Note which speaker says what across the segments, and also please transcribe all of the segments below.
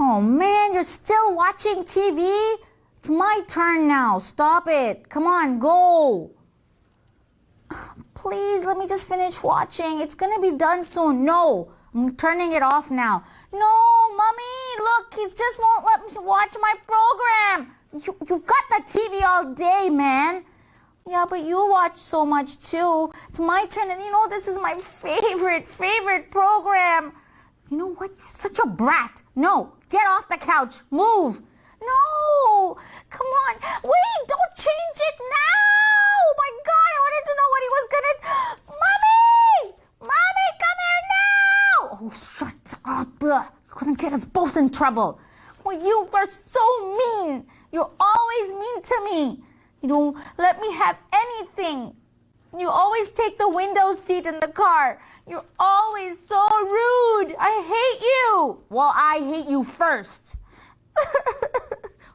Speaker 1: Oh man, you're still watching TV? It's my turn now. Stop it. Come on, go. Please, let me just finish watching. It's gonna be done soon. No, I'm turning it off now. No, Mommy, look, he just won't let me watch my program. You've got the TV all day, man. Yeah, but you watch so much too. It's my turn, and you know this is my favorite program. You know what? You're such a brat. No, get off the couch. Move. No, come on. Wait, don't change it now. Oh my God, I wanted to know what he was gonna... Mommy! Mommy, come here now! Oh, shut up. You're gonna get us both in trouble. Well, you are so mean. You're always mean to me. You don't let me have anything. You always take the window seat in the car. You're always so rude. I hate you. Well, I hate you first.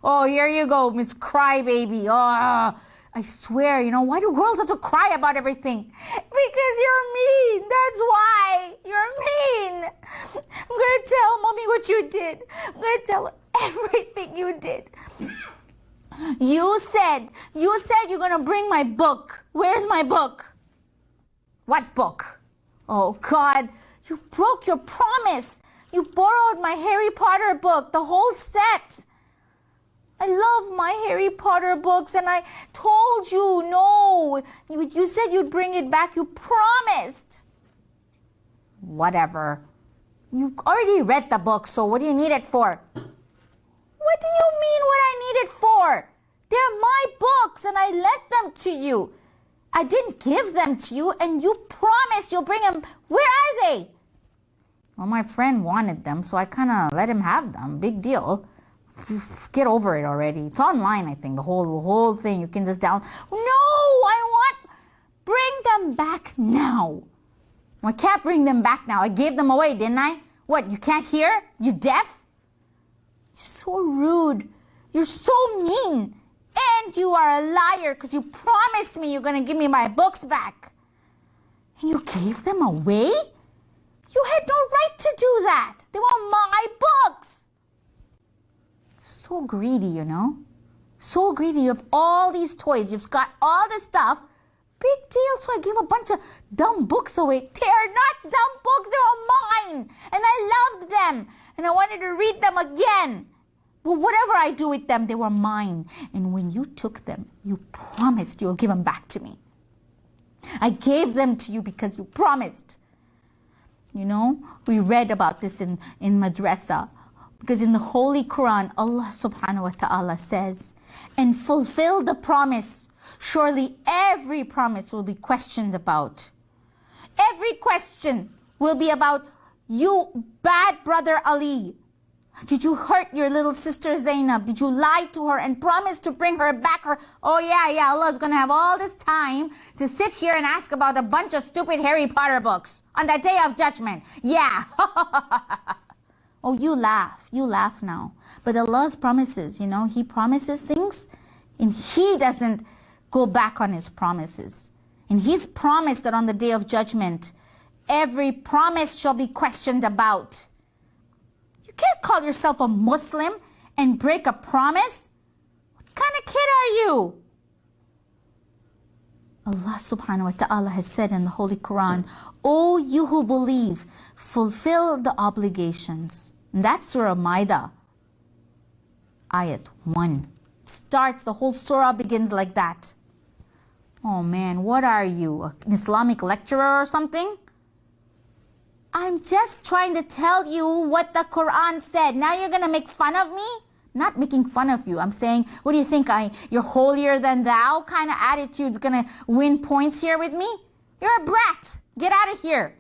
Speaker 1: Oh, here you go, Miss Crybaby. Oh, I swear, you know, why do girls have to cry about everything? Because you're mean. That's why. You're mean. I'm going to tell Mommy what you did. I'm going to tell her everything you did. You said you're going to bring my book. Where's my book? What book? Oh, God, you broke your promise. You borrowed my Harry Potter book, the whole set. I love my Harry Potter books, and I told you no. You said you'd bring it back. You promised. Whatever. You've already read the book, so what do you need it for? What do you mean what I need it for? They're my books, and I lent them to you. I didn't give them to you, and you promised you'll bring them. Where are they? Well, my friend wanted them, so I kind of let him have them. Big deal. Get over it already. It's online, I think. The whole thing. You can just down. No, I want. Bring them back now. I can't bring them back now. I gave them away, didn't I? What? You can't hear? You deaf? You're so rude. You're so mean. And you are a liar because you promised me you're going to give me my books back. And you gave them away? You had no right to do that. They were my books. So greedy, you know. So greedy. You have all these toys. You've got all this stuff. Big deal. So I gave a bunch of dumb books away. They are not dumb books. They are mine. And I loved them. And I wanted to read them again. But whatever I do with them, they were mine. And when you took them, you promised you'll give them back to me. I gave them to you because you promised. You know, we read about this in madrasa. Because in the Holy Quran, Allah subhanahu wa ta'ala says, and fulfill the promise. Surely every promise will be questioned about. Every question will be about you, bad brother Ali. Did you hurt your little sister Zainab? Did you lie to her and promise to bring her back? Oh yeah, Allah's going to have all this time to sit here and ask about a bunch of stupid Harry Potter books on the day of judgment. Yeah. Oh, you laugh now. But Allah's promises, you know, He promises things and He doesn't go back on His promises. And He's promised that on the day of judgment, every promise shall be questioned about. You can't call yourself a Muslim and break a promise. What kind of kid are you? Allah subhanahu wa ta'ala has said in the Holy Quran, O you who believe, fulfill the obligations. And that's Surah Maida, Ayat 1. It starts, the whole surah begins like that. Oh man, what are you, an Islamic lecturer or something? I'm just trying to tell you what the Quran said. Now you're going to make fun of me? Not making fun of you. I'm saying, what do you think? You're holier than thou kind of attitude's going to win points here with me? You're a brat. Get out of here.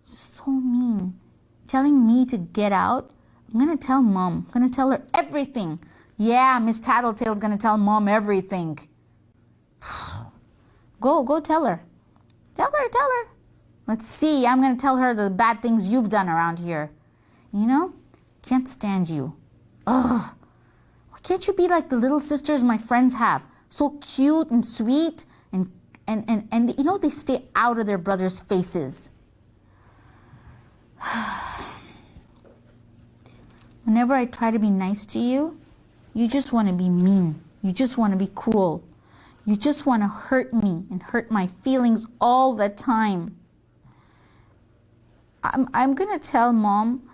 Speaker 1: You're so mean. Telling me to get out? I'm going to tell Mom. I'm going to tell her everything. Yeah, Miss Tattletale's going to tell Mom everything. Go tell her. Tell her. Let's see. I'm going to tell her the bad things you've done around here. You know? Can't stand you. Ugh. Why can't you be like the little sisters my friends have? So cute and sweet and you know, they stay out of their brothers' faces. Whenever I try to be nice to you, you just want to be mean. You just want to be cruel. You just want to hurt me and hurt my feelings all the time. I'm going to tell Mom,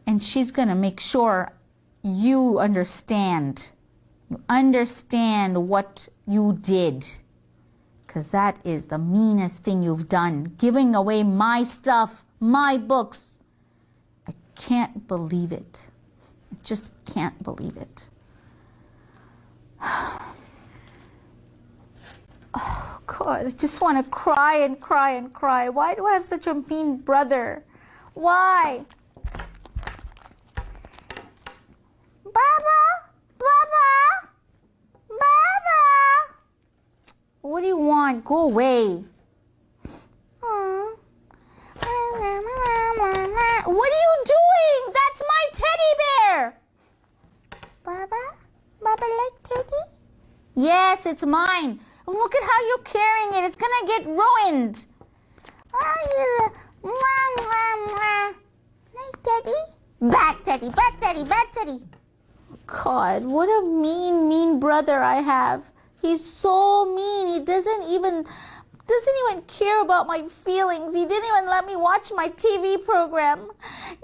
Speaker 1: and she's going to make sure you understand. You understand what you did. Because that is the meanest thing you've done. Giving away my stuff, my books. I can't believe it. I just can't believe it. Oh, God, I just want to cry and cry and cry. Why do I have such a mean brother? Why? Baba! Baba! Baba! What do you want? Go away. What are you doing? That's my teddy bear. Baba? Baba like teddy? Yes, it's mine. Look at how you're carrying it. It's gonna get ruined. Oh, you. Mwah, mwah, mwah. Nice teddy. Bad teddy, bad teddy, bad teddy. God, what a mean, mean brother I have. He's so mean. He doesn't even care about my feelings. He didn't even let me watch my TV program.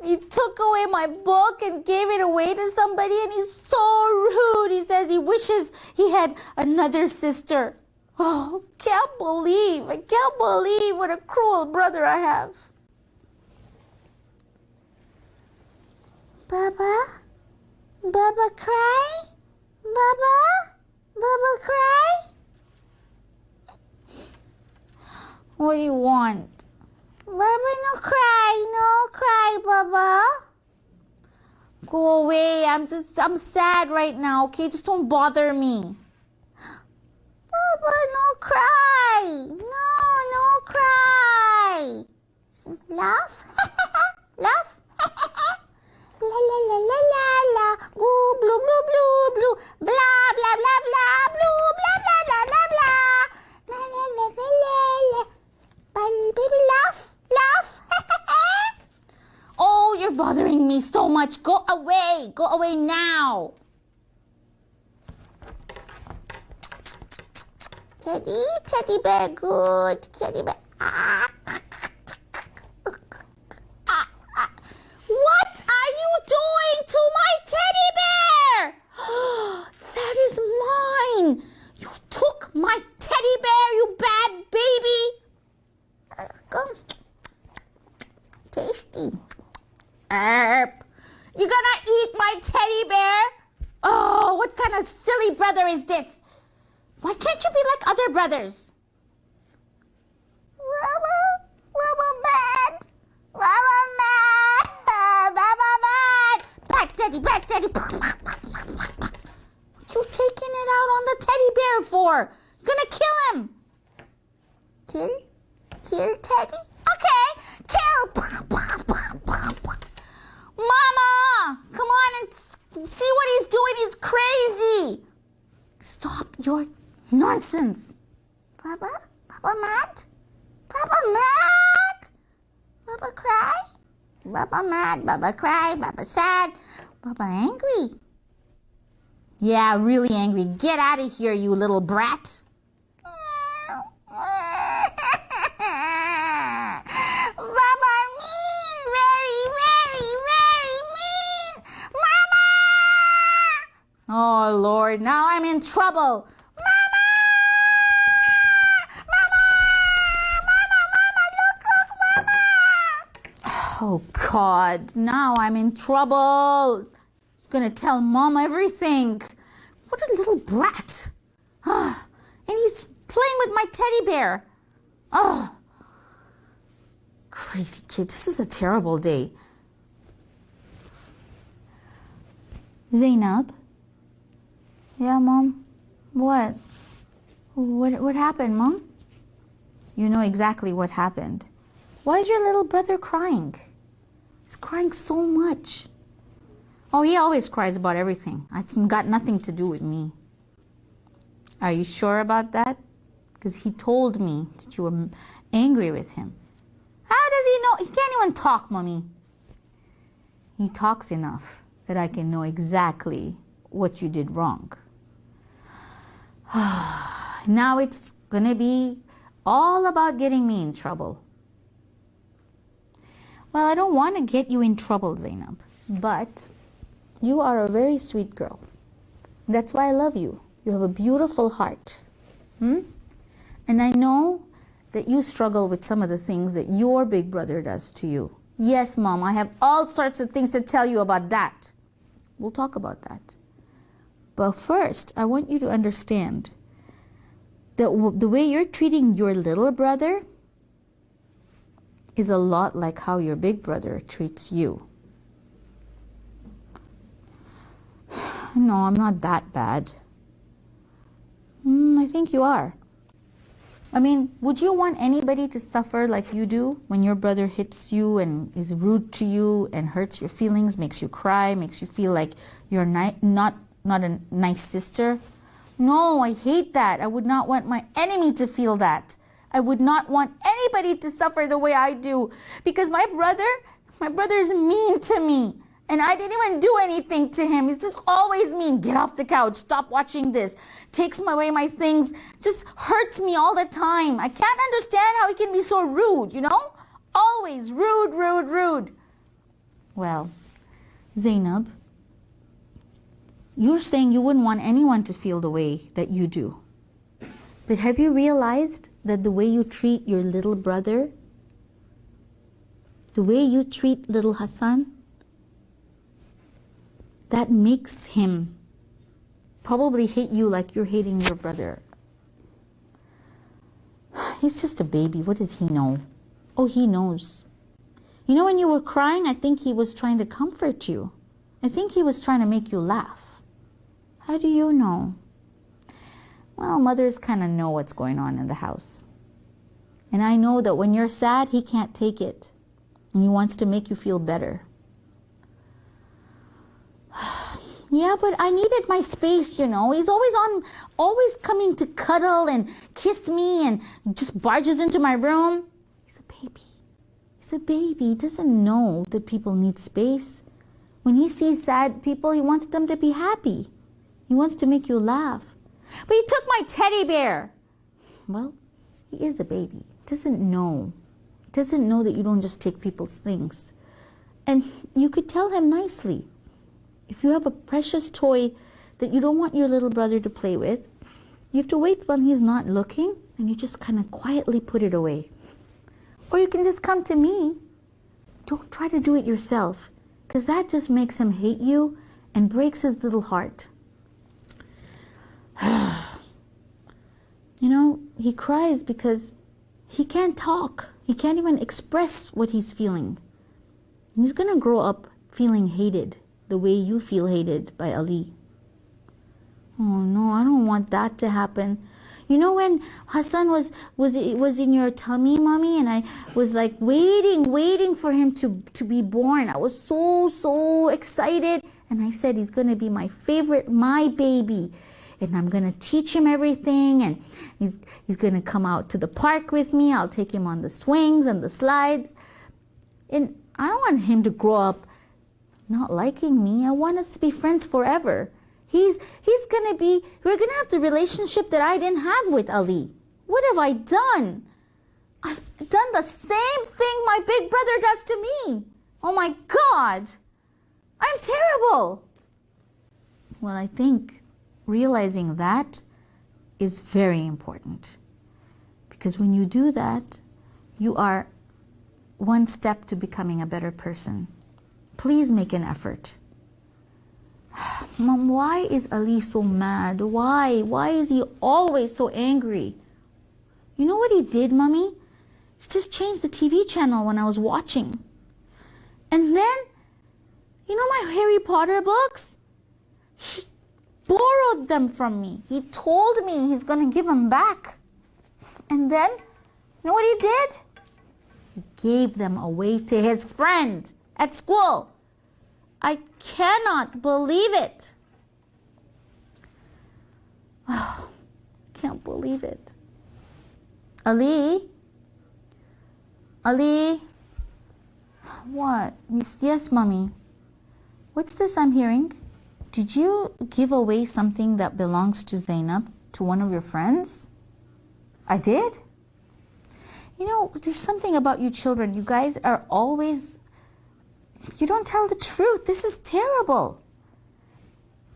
Speaker 1: He took away my book and gave it away to somebody, and he's so rude. He says he wishes he had another sister. Oh, I can't believe what a cruel brother I have. Baba? Baba cry? Baba? Baba cry? What do you want? Baba, no cry, Baba. Go away. I'm sad right now, okay? Just don't bother me. Baba, no cry. No cry. Laugh? Laugh? La la la la la la. Ooh, blue, blue, blue, blue. Blah, blah, blah, blah. Blue, blah, blah, blah, blah, blah. La la la la la la. Baby, laugh, laugh. Oh, you're bothering me so much. Go away now. Teddy bear, good. Teddy bear. What are you doing to my teddy bear? That is mine. You took my teddy bear, you bad baby. Come. Tasty. You gonna eat my teddy bear? Oh, what kind of silly brother is this? Why can't you be like other brothers? Baba bad. Baba mad. Baba mad. Back daddy. What you taking it out on the teddy bear for? You're gonna kill him. Kill Teddy? Okay, kill. Mama, come on and see what he's doing. He's crazy. Stop your nonsense. Baba mad? Baba mad? Baba cry? Baba mad, Baba cry, Baba sad, Baba angry. Yeah, really angry. Get out of here, you little brat. Baba mean, very, very, very mean. Mama! Oh, Lord, now I'm in trouble. Mama! Look, Mama! Oh, God, now I'm in trouble. He's gonna tell Mom everything. What a little brat. And he's playing with my teddy bear. Oh, crazy kid. This is a terrible day. Zainab? Yeah, Mom? What? What happened, Mom? You know exactly what happened. Why is your little brother crying? He's crying so much. Oh, he always cries about everything. It's got nothing to do with me. Are you sure about that? Because he told me that you were angry with him. How does he know? He can't even talk, Mommy. He talks enough. that I can know exactly what you did wrong. Now it's gonna be all about getting me in trouble. Well, I don't want to get you in trouble, Zainab, but you are a very sweet girl. That's why I love you. You have a beautiful heart. And I know that you struggle with some of the things that your big brother does to you. Yes, Mom, I have all sorts of things to tell you about that. We'll talk about that. But first, I want you to understand that the way you're treating your little brother is a lot like how your big brother treats you. No, I'm not that bad. I think you are. I mean, would you want anybody to suffer like you do when your brother hits you and is rude to you and hurts your feelings, makes you cry, makes you feel like you're not a nice sister? No, I hate that. I would not want my enemy to feel that. I would not want anybody to suffer the way I do, because my brother is mean to me. And I didn't even do anything to him. He's just always mean. Get off the couch. Stop watching this. Takes away my things. Just hurts me all the time. I can't understand how he can be so rude, you know? Always rude, rude, rude. Well, Zainab, you're saying you wouldn't want anyone to feel the way that you do. But have you realized that the way you treat your little brother, the way you treat little Hassan, that makes him probably hate you like you're hating your brother. He's just a baby. What does he know? Oh, he knows. You know, when you were crying, I think he was trying to comfort you. I think he was trying to make you laugh. How do you know? Well, mothers kind of know what's going on in the house. And I know that when you're sad, he can't take it. And he wants to make you feel better. Yeah, but I needed my space, you know. He's always coming to cuddle and kiss me and just barges into my room. He's a baby. He's a baby. He doesn't know that people need space. When he sees sad people, he wants them to be happy. He wants to make you laugh. But he took my teddy bear. Well, he is a baby. He doesn't know. He doesn't know that you don't just take people's things. And you could tell him nicely. If you have a precious toy that you don't want your little brother to play with, you have to wait when he's not looking and you just kind of quietly put it away. Or you can just come to me. Don't try to do it yourself, because that just makes him hate you and breaks his little heart. You know, he cries because he can't talk. He can't even express what he's feeling. He's going to grow up feeling hated the way you feel hated by Ali. Oh no, I don't want that to happen. You know, when Hassan was in your tummy, Mommy, and I was like waiting for him to be born. I was so excited, and I said he's going to be my favorite, my baby. And I'm going to teach him everything, and he's going to come out to the park with me. I'll take him on the swings and the slides. And I don't want him to grow up not liking me. I want us to be friends forever. We're going to have the relationship that I didn't have with Ali. What have I done? I've done the same thing my big brother does to me. Oh my God. I'm terrible. Well, I think realizing that is very important, because when you do that, you are one step to becoming a better person. Please make an effort. Mom, why is Ali so mad? Why? Why is he always so angry? You know what he did, Mommy? He just changed the TV channel when I was watching. And then, you know my Harry Potter books? He borrowed them from me. He told me he's going to give them back. And then, you know what he did? He gave them away to his friend at school. I cannot believe it. Oh, can't believe it. Ali? Ali? What? Yes, Mommy. What's this I'm hearing? Did you give away something that belongs to Zainab to one of your friends? I did? You know, there's something about you children. You guys are always, you don't tell the truth. This is terrible.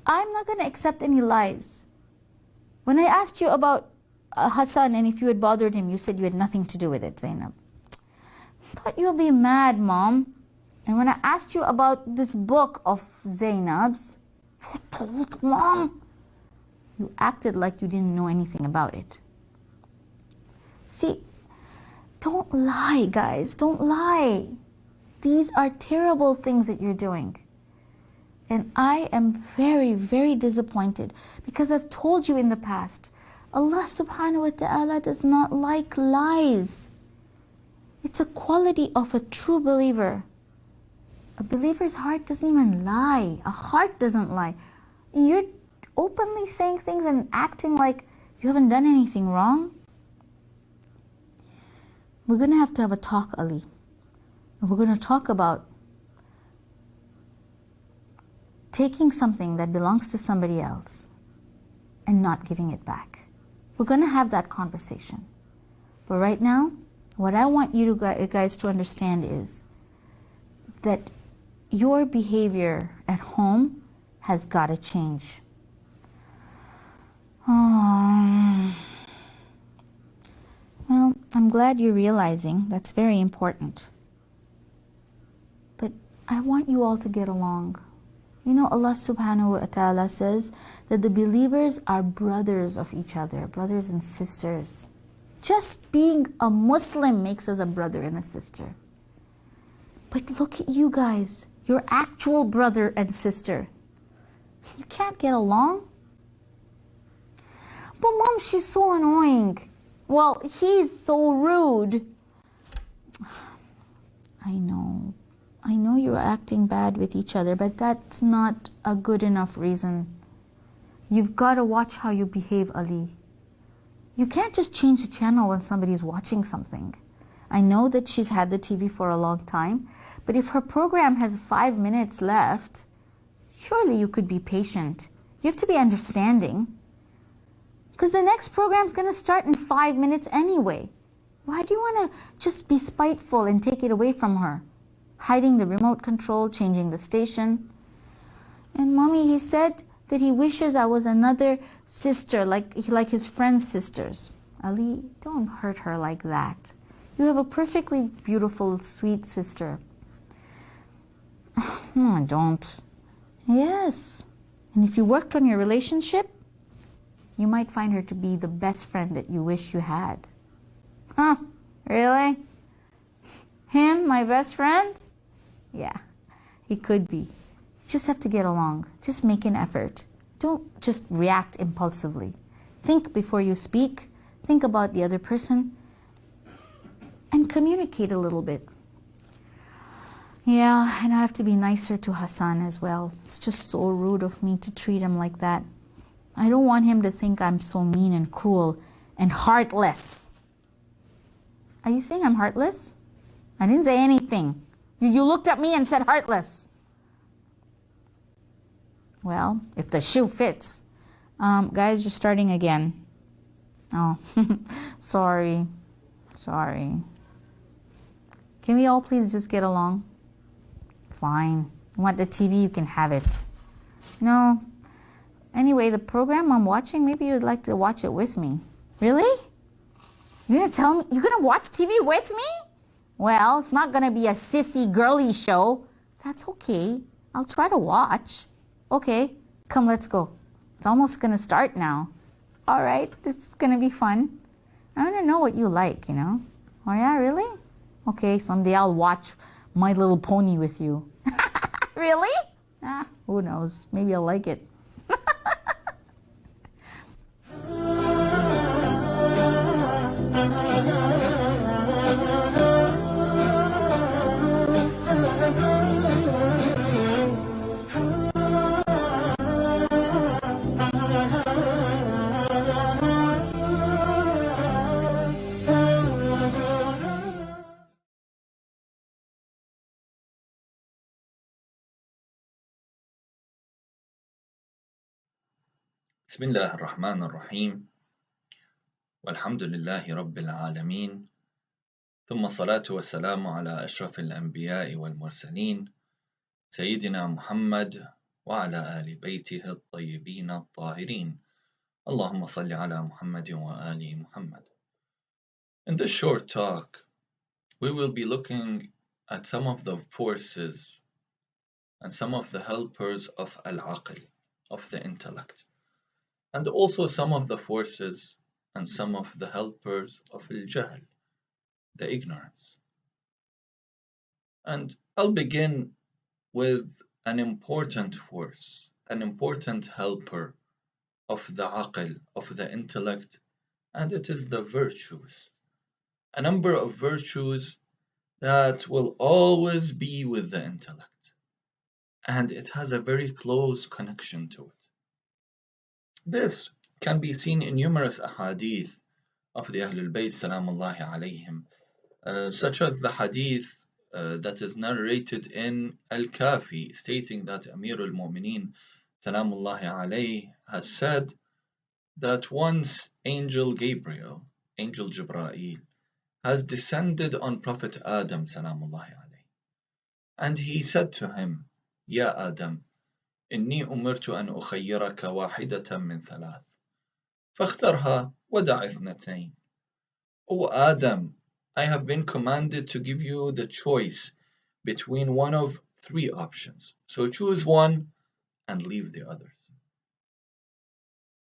Speaker 1: I'm not going to accept any lies. When I asked you about Hassan and if you had bothered him, you said you had nothing to do with it, Zainab. I thought you'll be mad, Mom. And when I asked you about this book of Zainab's, you told Mom. You acted like you didn't know anything about it. See, don't lie, guys. Don't lie. These are terrible things that you're doing. And I am very, very disappointed because I've told you in the past, Allah subhanahu wa ta'ala does not like lies. It's a quality of a true believer. A believer's heart doesn't even lie. A heart doesn't lie. You're openly saying things and acting like you haven't done anything wrong. We're going to have a talk, Ali. And we're going to talk about taking something that belongs to somebody else and not giving it back. We're going to have that conversation. But right now, what I want you guys to understand is that your behavior at home has got to change. Oh. Well, I'm glad you're realizing that's very important. But I want you all to get along. You know, Allah subhanahu wa ta'ala says that the believers are brothers of each other, brothers and sisters. Just being a Muslim makes us a brother and a sister. But look at you guys, your actual brother and sister. You can't get along? But Mom, she's so annoying. Well, he's so rude. I know you're acting bad with each other, but that's not a good enough reason. You've got to watch how you behave, Ali. You can't just change the channel when somebody's watching something. I know that she's had the TV for a long time, but if her program has 5 minutes left, surely you could be patient. You have to be understanding. Because the next program's going to start in 5 minutes anyway. Why do you want to just be spiteful and take it away from her? Hiding the remote control, changing the station. And Mommy, he said that he wishes I was another sister, like his friend's sisters. Ali, don't hurt her like that. You have a perfectly beautiful, sweet sister. No, I don't. Yes. And if you worked on your relationship, you might find her to be the best friend that you wish you had. Huh? Really? Him, my best friend? Yeah, he could be. You just have to get along. Just make an effort. Don't just react impulsively. Think before you speak. Think about the other person. And communicate a little bit. Yeah, and I have to be nicer to Hassan as well. It's just so rude of me to treat him like that. I don't want him to think I'm so mean and cruel and heartless. Are you saying I'm heartless? I didn't say anything. You looked at me and said heartless. Well, if the shoe fits. Guys, you're starting again. Oh, sorry. Sorry. Can we all please just get along? Fine. You want the TV, you can have it. No. Anyway, the program I'm watching, maybe you'd like to watch it with me. Really? You're gonna tell me, you're gonna watch TV with me? Well, it's not gonna be a sissy girly show. That's okay. I'll try to watch. Okay, come, let's go. It's almost gonna start now. All right, this is gonna be fun. I wanna know what you like, you know? Oh yeah, really? Okay, someday I'll watch My Little Pony with you. Really? Who knows? Maybe I'll like it.
Speaker 2: بسم الله الرحمن الرحيم والحمد لله رب العالمين ثم الصلاة والسلام على أشرف الأنبياء والمرسلين سيدنا محمد وعلى آل بيته الطيبين الطاهرين اللهم صل على محمد وآل محمد. In this short talk, we will be looking at some of the forces and some of the helpers of al-aql, of the intellect, and also some of the forces and some of the helpers of al-jahl, the ignorance. And I'll begin with an important force, an important helper of the aql, of the intellect, and it is the virtues. A number of virtues that will always be with the intellect, and it has a very close connection to it. This can be seen in numerous ahadith of the Ahlul Bayt salamullahi alayhim, such as the hadith that is narrated in Al-Kafi, stating that Amir al-Mu'mineen salamullahi alayhi has said that once Angel Gabriel, Angel Jibra'il, has descended on Prophet Adam salamullahi alayhi, and he said to him, Ya Adam, إني أمرت أن أخيرك واحدة من ثلاث فاخترها ودع اثنتين. O Adam, I have been commanded to give you the choice between one of three options. So choose one and leave the others.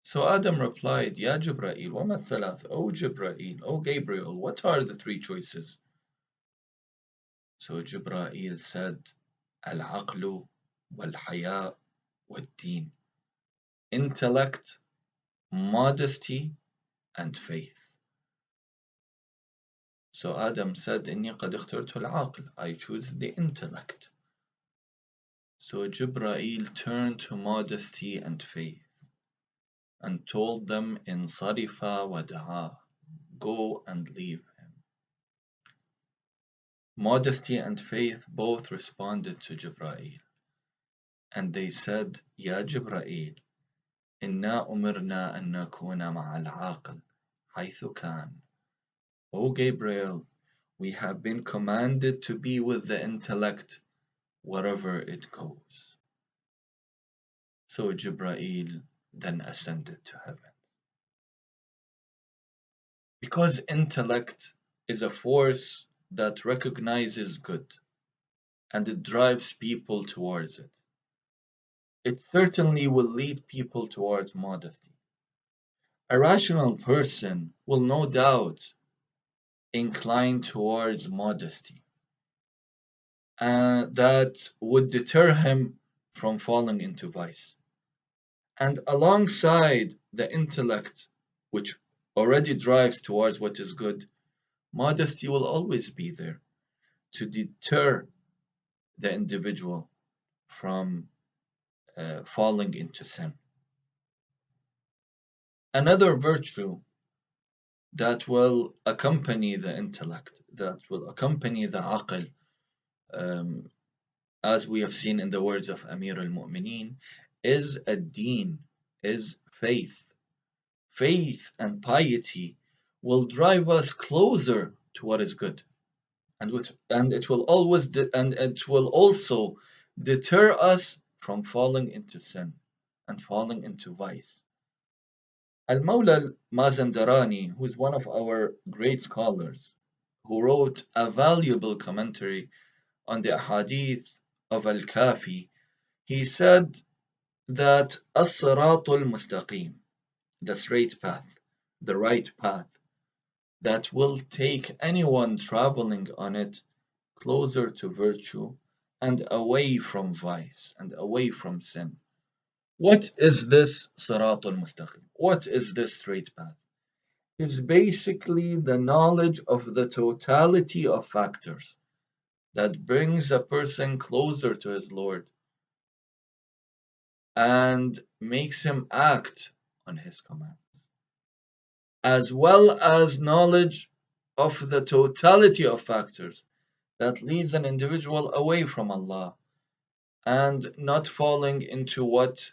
Speaker 2: So Adam replied, Ya Jibra'il, وما الثلاث? O Jibra'il, O Gabriel, what are the three choices? So Jibra'il said, Al-aqlu wal-haya wal-deen. Intellect, modesty, and faith. So Adam said, إني قد اخترت العقل. I choose the intellect. So Jibra'il turned to modesty and faith and told them, Insarifa wada'a, go and leave him. Modesty and faith both responded to Jibra'il, and they said, Ya Jibra'il, إنا أمرنا أن نكون مع العاقل حيث كان. O Gabriel, we have been commanded to be with the intellect wherever it goes. So Jibra'il then ascended to heaven. Because intellect is a force that recognizes good and it drives people towards it, it certainly will lead people towards modesty. A rational person will no doubt incline towards modesty, that would deter him from falling into vice. And alongside the intellect, which already drives towards what is good, modesty will always be there to deter the individual from falling into sin. Another virtue that will accompany the intellect, that will accompany the aql, as we have seen in the words of Amir al-Mu'mineen, is a deen, is faith. Faith and piety will drive us closer to what is good, and it will also deter us from falling into sin and falling into vice. Al-Mawla al-Mazandarani, who is one of our great scholars, who wrote a valuable commentary on the ahadith of Al-Kafi, he said that as-siratul mustaqim, the straight path, the right path, that will take anyone traveling on it closer to virtue and away from vice and away from sin. What is this Siratul Mustaqim? What is this straight path? It's basically the knowledge of the totality of factors that brings a person closer to his Lord and makes him act on his commands, as well as knowledge of the totality of factors that leads an individual away from Allah and not falling into what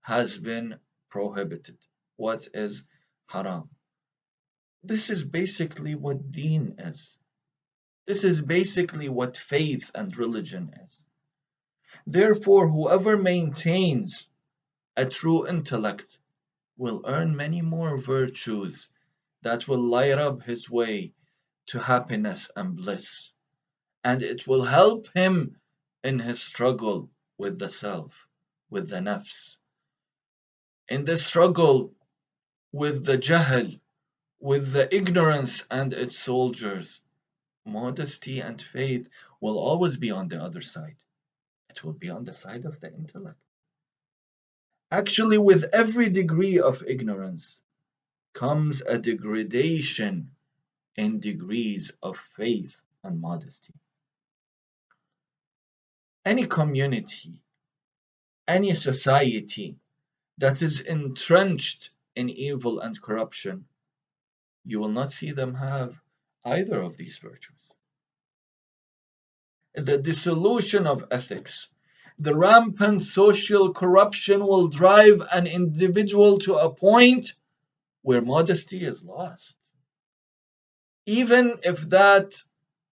Speaker 2: has been prohibited, what is haram. This is basically what deen is. This is basically what faith and religion is. Therefore, whoever maintains a true intellect will earn many more virtues that will light up his way to happiness and bliss. And it will help him in his struggle with the self, with the nafs, in the struggle with the jahl, with the ignorance and its soldiers. Modesty and faith will always be on the other side. It will be on the side of the intellect. Actually, with every degree of ignorance comes a degradation in degrees of faith and modesty. Any community, any society that is entrenched in evil and corruption, you will not see them have either of these virtues. The dissolution of ethics, the rampant social corruption will drive an individual to a point where modesty is lost. Even if that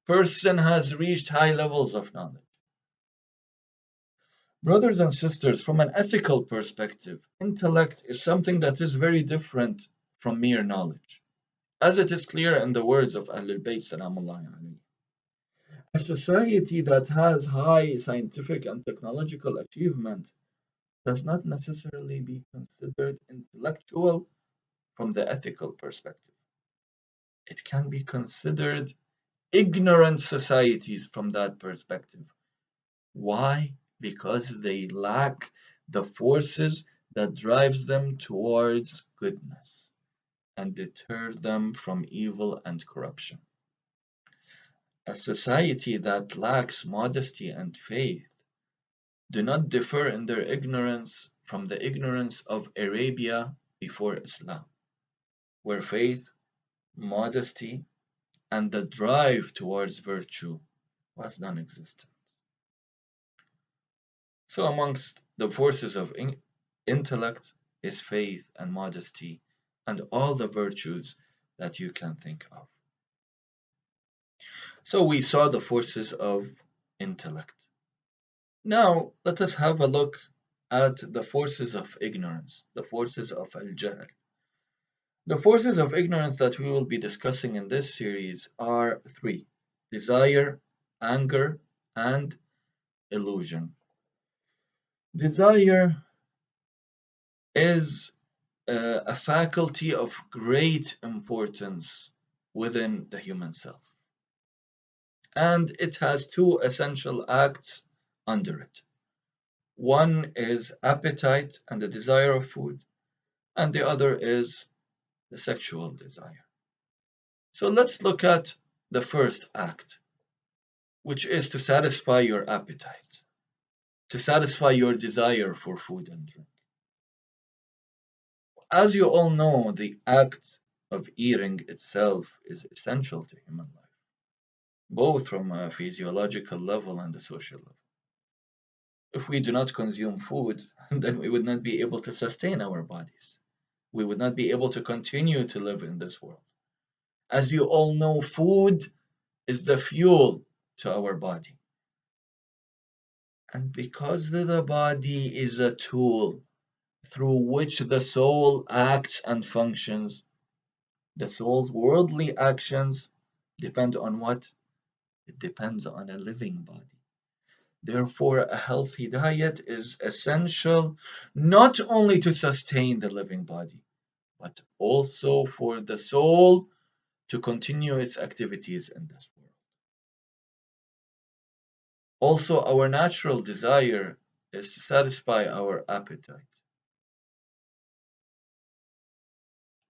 Speaker 2: person has reached high levels of knowledge. Brothers and sisters, from an ethical perspective, intellect is something that is very different from mere knowledge. As it is clear in the words of Ahlul Bayt Salamullahi alayhi. A society that has high scientific and technological achievement does not necessarily be considered intellectual from the ethical perspective. It can be considered ignorant societies from that perspective. Why? Because they lack the forces that drives them towards goodness and deter them from evil and corruption. A society that lacks modesty and faith do not differ in their ignorance from the ignorance of Arabia before Islam, where faith, modesty, and the drive towards virtue was non-existent. So amongst the forces of intellect is faith and modesty and all the virtues that you can think of. So we saw the forces of intellect. Now let us have a look at the forces of ignorance, the forces of al-jahl. The forces of ignorance that we will be discussing in this series are three: desire, anger, and illusion. Desire is a faculty of great importance within the human self. And it has two essential acts under it. One is appetite and the desire of food, and the other is the sexual desire. So let's look at the first act, which is to satisfy your appetite, to satisfy your desire for food and drink. As you all know, the act of eating itself is essential to human life, both from a physiological level and a social level. If we do not consume food, then we would not be able to sustain our bodies. We would not be able to continue to live in this world. As you all know, food is the fuel to our body. And because the body is a tool through which the soul acts and functions, the soul's worldly actions depend on what? It depends on a living body. Therefore, a healthy diet is essential not only to sustain the living body, but also for the soul to continue its activities in this world. Also, our natural desire is to satisfy our appetite.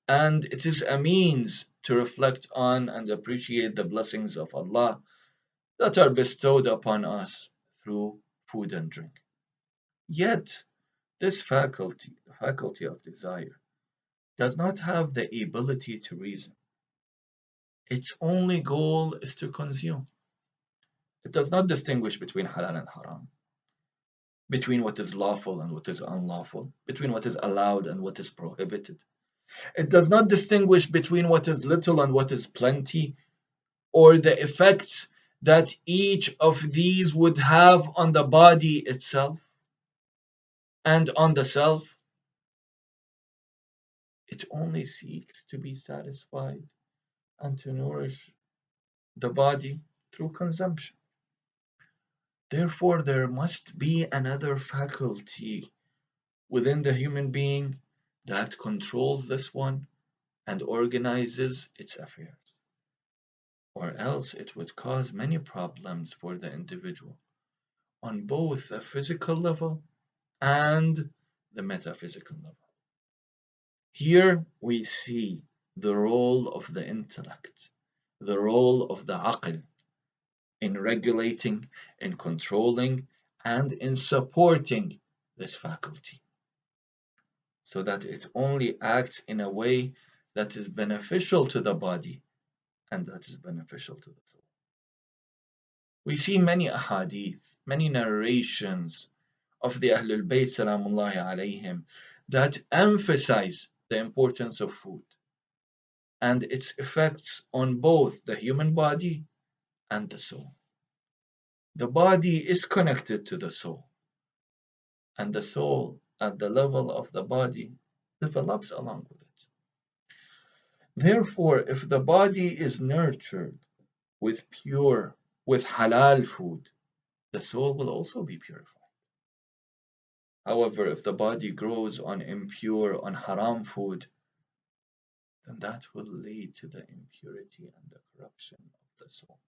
Speaker 2: And it is a means to reflect on and appreciate the blessings of Allah that are bestowed upon us through food and drink. Yet, this faculty, the faculty of desire, does not have the ability to reason. Its only goal is to consume. It does not distinguish between halal and haram. between what is lawful and what is unlawful, between what is allowed and what is prohibited. It does not distinguish between what is little and what is plenty, or the effects that each of these would have on the body itself and on the self. It only seeks to be satisfied and to nourish the body through consumption. Therefore, there must be another faculty within the human being that controls this one and organizes its affairs, or else it would cause many problems for the individual on both the physical level and the metaphysical level. Here we see the role of the intellect, the role of the aql in regulating, in controlling, and in supporting this faculty, so that it only acts in a way that is beneficial to the body and that is beneficial to the soul. We see many ahadith, many narrations of the Ahlul Bayt salamullahi alayhim that emphasize the importance of food and its effects on both the human body and the soul. The body is connected to the soul, and the soul at the level of the body develops along with it. Therefore, if the body is nurtured with pure, with halal food, the soul will also be purified. However, if the body grows on impure, on haram food, then that will lead to the impurity and the corruption of the soul.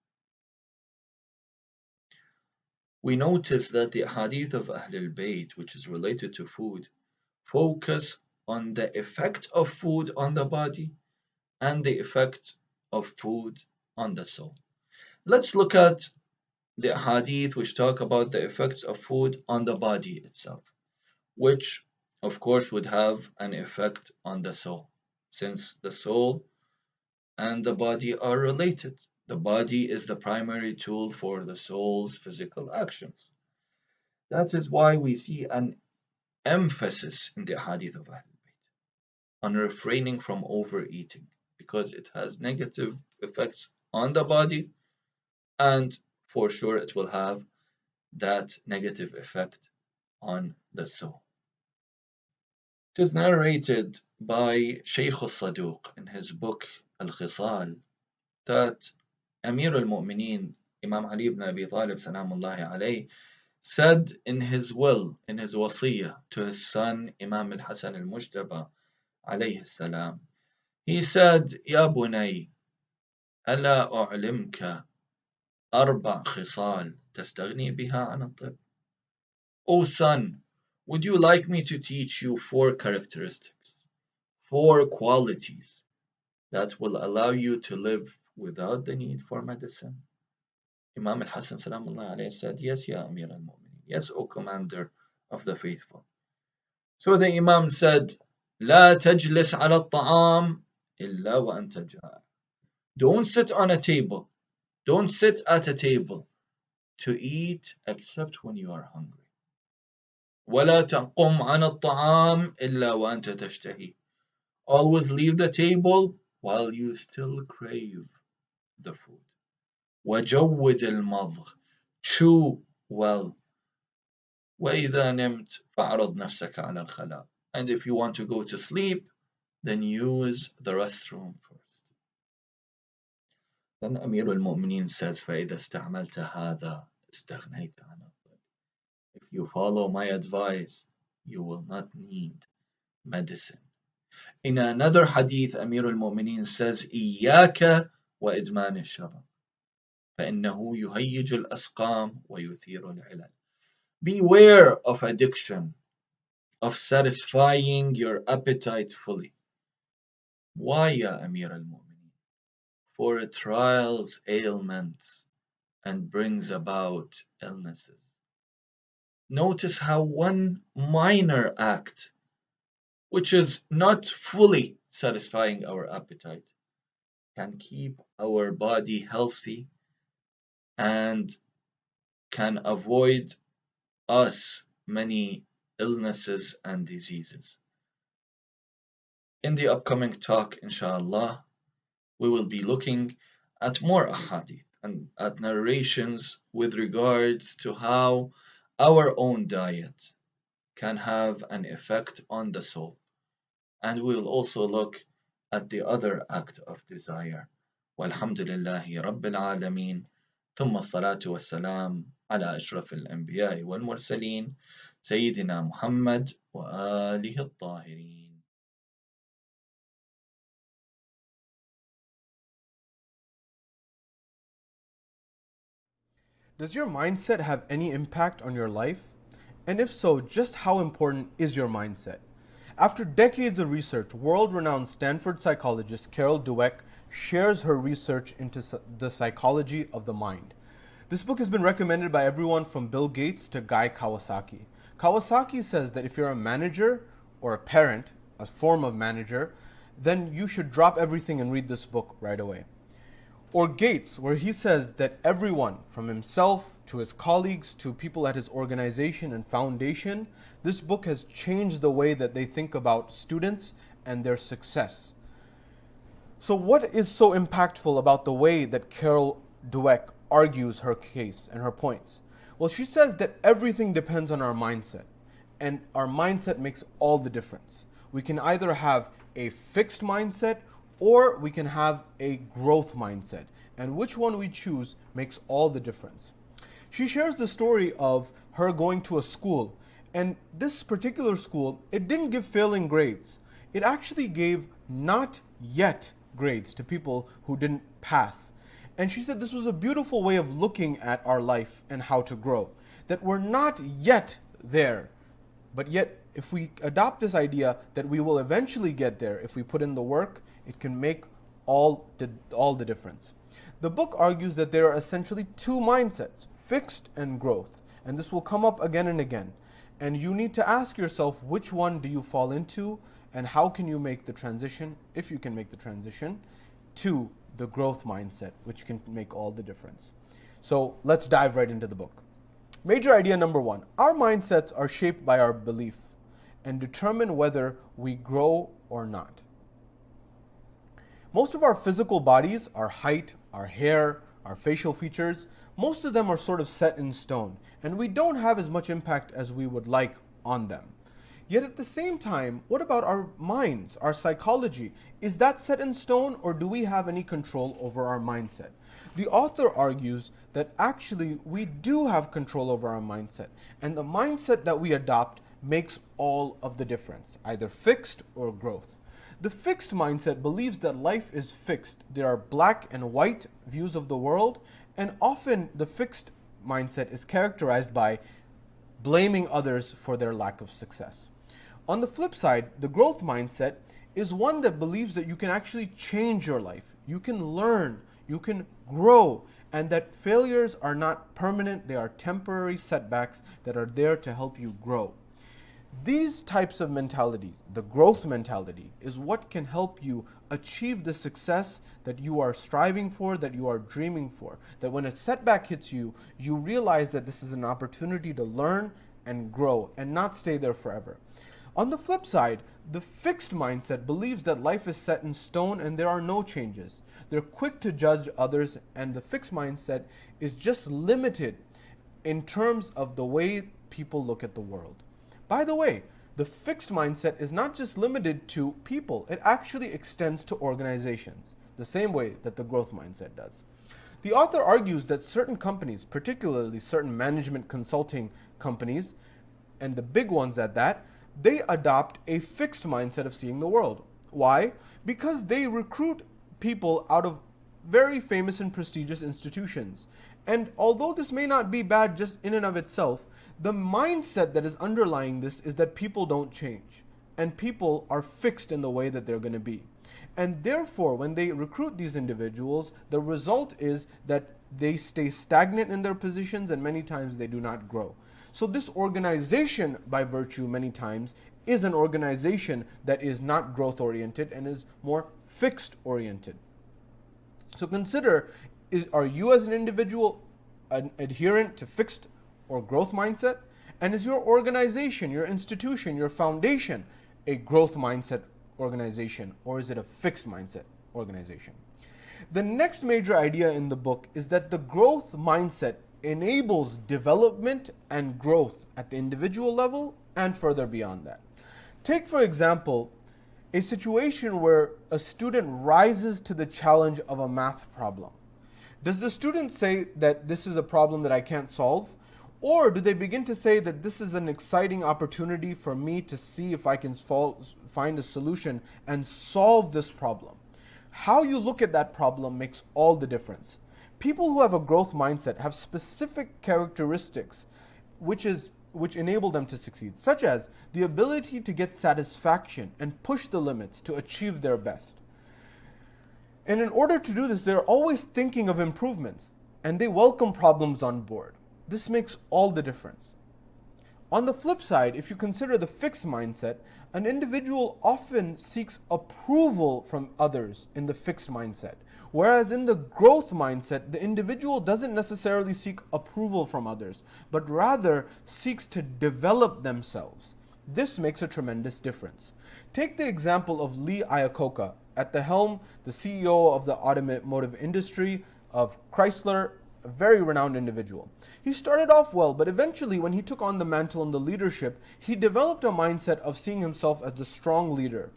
Speaker 2: We notice that the hadith of Ahlul Bayt, which is related to food, focus on the effect of food on the body and the effect of food on the soul. Let's look at the hadith which talk about the effects of food on the body itself, which of course would have an effect on the soul, since the soul and the body are related. The body is the primary tool for the soul's physical actions. That is why we see an emphasis in the hadith of Ahlul Bayt on refraining from overeating, because it has negative effects on the body, and for sure it will have that negative effect on the soul. It is narrated by Shaykh al-Saduq in his book Al-Khisal that Amir al-Mu'mineen, Imam Ali ibn Abi Talib salamullahi alayhi, said in his will, in his wasiyah to his son Imam al-Hasan al-Mujtaba alayhi salam, he said, Ya bunay, ألا أعلمك أربع خصال تستغني بها عن الطب. O son, would you like me to teach you 4 characteristics, 4 qualities that will allow you to live without the need for medicine? Imam al-Hasan salamullah alayhi said, yes, Ya Amir al-Mu'mineen, yes, O commander of the faithful. So the Imam said, لا تجلس على الطعام إلا وأنت جائع. Don't sit on a table, don't sit at a table to eat except when you are hungry. ولا تقم عن الطعام إلا وأنت تشتهي. Always leave the table while you still crave the food. وجود المضغ. Chew well. وإذا نمت فاعرض نفسك على الخلاء. And if you want to go to sleep, then use the restroom first. Then Amir al-Mu'mineen says, فإذا استعملت هذا استغنيت عن الطب. If you follow my advice, you will not need medicine. In another hadith, Amir al-Mu'mineen says, إياك وإدمان الشراب فإنه يهيج الأسقام ويثير العلل. Beware of addiction, of satisfying your appetite fully. Why, Ya Amir al-Mu'mineen? For it trials ailments and brings about illnesses. Notice how one minor act, which is not fully satisfying our appetite, can keep our body healthy and can avoid us many illnesses and diseases. In the upcoming talk, inshallah, we will be looking at more ahadith and at narrations with regards to how our own diet can have an effect on the soul. And we will also look at the other act of desire. والحمد لله رب العالمين ثم الصلاة والسلام على أشرف الأنبياء والمرسلين سيدنا محمد وآله الطاهرين.
Speaker 3: Does your mindset have any impact on your life? And if so, just how important is your mindset? After decades of research, world-renowned Stanford psychologist Carol Dweck shares her research into the psychology of the mind. This book has been recommended by everyone from Bill Gates to Guy Kawasaki. Kawasaki says that if you're a manager or a parent, a form of manager, then you should drop everything and read this book right away. Or Gates, where he says that everyone, from himself to his colleagues to people at his organization and foundation, this book has changed the way that they think about students and their success. So what is so impactful about the way that Carol Dweck argues her case and her points? Well, she says that everything depends on our mindset, and our mindset makes all the difference. We can either have a fixed mindset or we can have a growth mindset. And which one we choose makes all the difference. She shares the story of her going to a school. And this particular school, it didn't give failing grades. It actually gave not yet grades to people who didn't pass. And she said this was a beautiful way of looking at our life and how to grow. That we're not yet there, but yet if we adopt this idea that we will eventually get there if we put in the work, it can make all the difference. The book argues that there are essentially two mindsets, fixed and growth. And this will come up again and again. And you need to ask yourself, which one do you fall into and how can you make the transition, if you can make the transition, to the growth mindset, which can make all the difference. So let's dive right into the book. Major idea number one, our mindsets are shaped by our belief and determine whether we grow or not. Most of our physical bodies, our height, our hair, our facial features, most of them are sort of set in stone, and we don't have as much impact as we would like on them. Yet at the same time, what about our minds, our psychology? Is that set in stone, or do we have any control over our mindset? The author argues that actually we do have control over our mindset, and the mindset that we adopt makes all of the difference, either fixed or growth. The fixed mindset believes that life is fixed. There are black and white views of the world, and often the fixed mindset is characterized by blaming others for their lack of success. On the flip side, the growth mindset is one that believes that you can actually change your life. You can learn, you can grow, and that failures are not permanent, they are temporary setbacks that are there to help you grow. These types of mentality, the growth mentality, is what can help you achieve the success that you are striving for, that you are dreaming for. That when a setback hits you, you realize that this is an opportunity to learn and grow and not stay there forever. On the flip side, the fixed mindset believes that life is set in stone and there are no changes. They're quick to judge others, and the fixed mindset is just limited in terms of the way people look at the world. By the way, the fixed mindset is not just limited to people, it actually extends to organizations, the same way that the growth mindset does. The author argues that certain companies, particularly certain management consulting companies, and the big ones at that, they adopt a fixed mindset of seeing the world. Why? Because they recruit people out of very famous and prestigious institutions. And although this may not be bad just in and of itself, the mindset that is underlying this is that people don't change, and people are fixed in the way that they're going to be. And therefore, when they recruit these individuals, the result is that they stay stagnant in their positions, and many times they do not grow. So this organization, by virtue many times, is an organization that is not growth oriented and is more fixed oriented. So consider, are you as an individual an adherent to fixed or growth mindset? And is your organization, your institution, your foundation a growth mindset organization, or is it a fixed mindset organization? The next major idea in the book is that the growth mindset enables development and growth at the individual level and further beyond that. Take, for example, a situation where a student rises to the challenge of a math problem. Does the student say that this is a problem that I can't solve? Or do they begin to say that this is an exciting opportunity for me to see if I can find a solution and solve this problem? How you look at that problem makes all the difference. People who have a growth mindset have specific characteristics which enable them to succeed, such as the ability to get satisfaction and push the limits to achieve their best. And in order to do this, they're always thinking of improvements, and they welcome problems on board. This makes all the difference. On the flip side, if you consider the fixed mindset, an individual often seeks approval from others in the fixed mindset. Whereas in the growth mindset, the individual doesn't necessarily seek approval from others, but rather seeks to develop themselves. This makes a tremendous difference. Take the example of Lee Iacocca, at the helm, the CEO of the automotive industry of Chrysler, a very renowned individual. He started off well, but eventually when he took on the mantle and the leadership, he developed a mindset of seeing himself as the strong leader.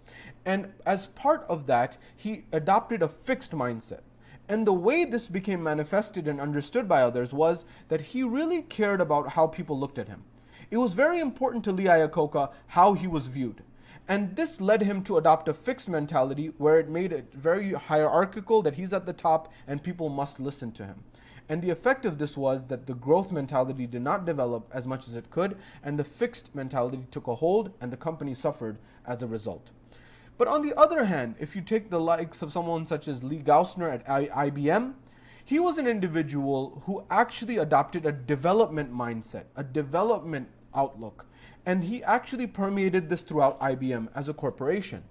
Speaker 3: And as part of that, he adopted a fixed mindset. And the way this became manifested and understood by others was that he really cared about how people looked at him. It was very important to Lee Iacocca how he was viewed. And this led him to adopt a fixed mentality where it made it very hierarchical, that he's at the top and people must listen to him. And the effect of this was that the growth mentality did not develop as much as it could, and the fixed mentality took a hold, and the company suffered as a result. But on the other hand, if you take the likes of someone such as Lee Gausner at IBM, he was an individual who actually adopted a development mindset, a development outlook. And he actually permeated this throughout IBM as a corporation.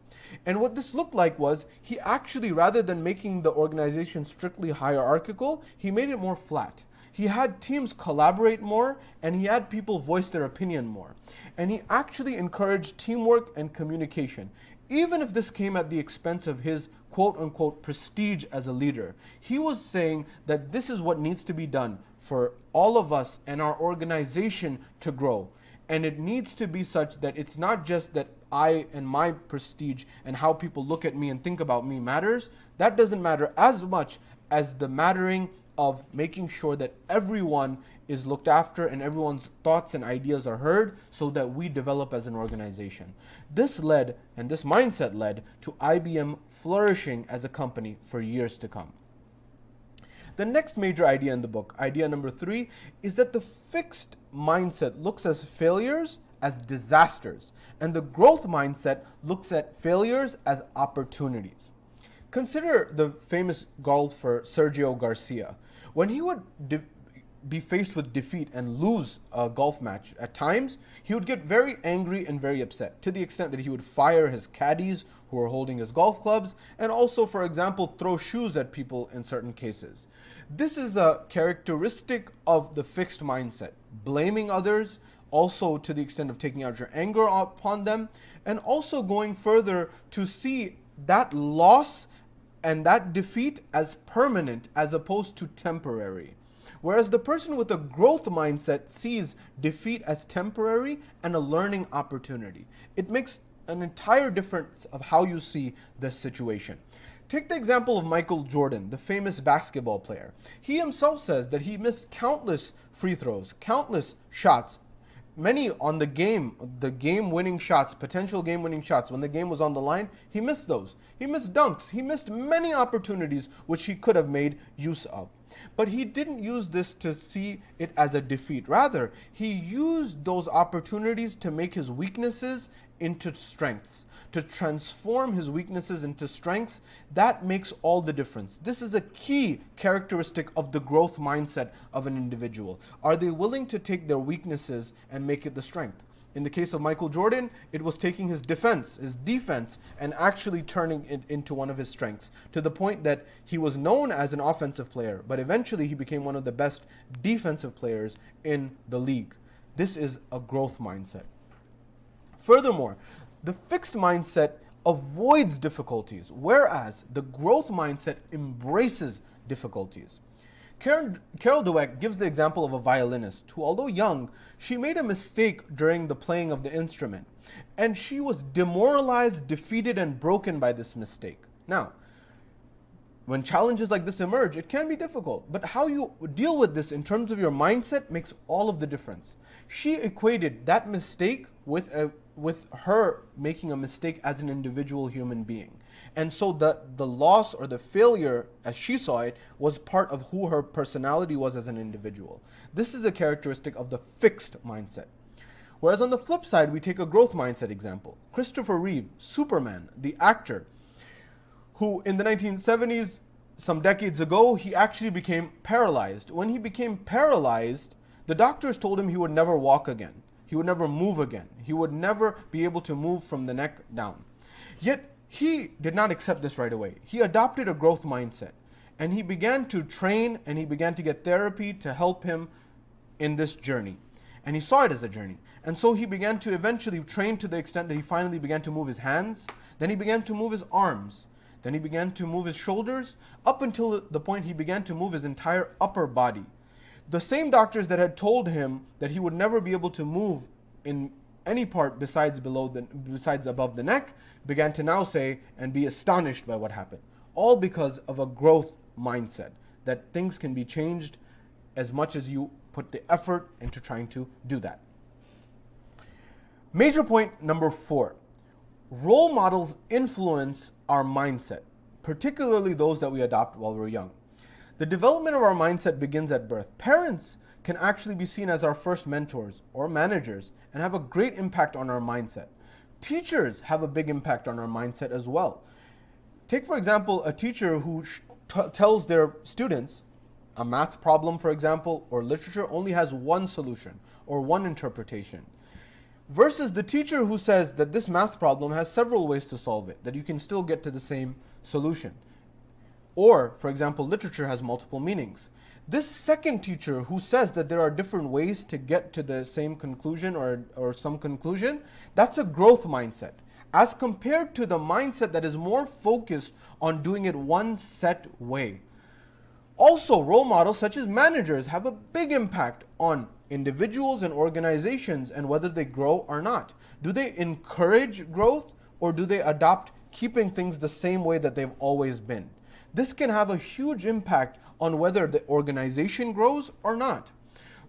Speaker 3: And what this looked like was, he actually, rather than making the organization strictly hierarchical, he made it more flat. He had teams collaborate more, and he had people voice their opinion more. And he actually encouraged teamwork and communication, even if this came at the expense of his quote-unquote prestige as a leader. He was saying that this is what needs to be done for all of us and our organization to grow. And it needs to be such that it's not just that I and my prestige and how people look at me and think about me matters. That doesn't matter as much as the mattering of making sure that everyone is looked after and everyone's thoughts and ideas are heard so that we develop as an organization. This led, and this mindset led, to IBM flourishing as a company for years to come. The next major idea in the book, idea number 3, is that the fixed mindset looks at failures as disasters, and the growth mindset looks at failures as opportunities. Consider the famous golfer Sergio Garcia. When he would be faced with defeat and lose a golf match, at times he would get very angry and very upset, to the extent that he would fire his caddies who were holding his golf clubs, and also, for example, throw shoes at people in certain cases. This is a characteristic of the fixed mindset, blaming others, also to the extent of taking out your anger upon them, and also going further to see that loss and that defeat as permanent as opposed to temporary. Whereas the person with a growth mindset sees defeat as temporary and a learning opportunity. It makes an entire difference of how you see this situation. Take the example of Michael Jordan, the famous basketball player. He himself says that he missed countless free throws, countless shots, many on the game-winning shots, potential game-winning shots. When the game was on the line, he missed those. He missed dunks. He missed many opportunities which he could have made use of. But he didn't use this to see it as a defeat. Rather, he used those opportunities to make his weaknesses into strengths, to transform his weaknesses into strengths. That makes all the difference. This is a key characteristic of the growth mindset of an individual. Are they willing to take their weaknesses and make it the strength? In the case of Michael Jordan, it was taking his defense, and actually turning it into one of his strengths, to the point that he was known as an offensive player, but eventually he became one of the best defensive players in the league. This is a growth mindset. Furthermore, the fixed mindset avoids difficulties, whereas the growth mindset embraces difficulties. Carol Dweck gives the example of a violinist who, although young, she made a mistake during the playing of the instrument, and she was demoralized, defeated, and broken by this mistake. Now, when challenges like this emerge, it can be difficult, but how you deal with this in terms of your mindset makes all of the difference. She equated that mistake with her making a mistake as an individual human being. And so the loss or the failure, as she saw it, was part of who her personality was as an individual. This is a characteristic of the fixed mindset. Whereas on the flip side, we take a growth mindset example. Christopher Reeve, Superman, the actor, who in the 1970s, some decades ago, he actually became paralyzed. When he became paralyzed, the doctors told him he would never walk again. He would never move again. He would never be able to move from the neck down. Yet, he did not accept this right away. He adopted a growth mindset, and he began to train and he began to get therapy to help him in this journey. And he saw it as a journey. And so he began to eventually train to the extent that he finally began to move his hands. Then he began to move his arms. Then he began to move his shoulders, up until the point he began to move his entire upper body. The same doctors that had told him that he would never be able to move in any part besides above the neck began to now say and be astonished by what happened. All because of a growth mindset, that things can be changed as much as you put the effort into trying to do that. Major point number 4. Role models influence our mindset, particularly those that we adopt while we're young. The development of our mindset begins at birth. Parents can actually be seen as our first mentors or managers and have a great impact on our mindset. Teachers have a big impact on our mindset as well. Take, for example, a teacher who tells their students a math problem, for example, or literature only has one solution or one interpretation, versus the teacher who says that this math problem has several ways to solve it, that you can still get to the same solution. Or, for example, literature has multiple meanings. This second teacher who says that there are different ways to get to the same conclusion or some conclusion, that's a growth mindset, as compared to the mindset that is more focused on doing it one set way. Also, role models such as managers have a big impact on individuals and organizations and whether they grow or not. Do they encourage growth, or do they adopt keeping things the same way that they've always been? This can have a huge impact on whether the organization grows or not.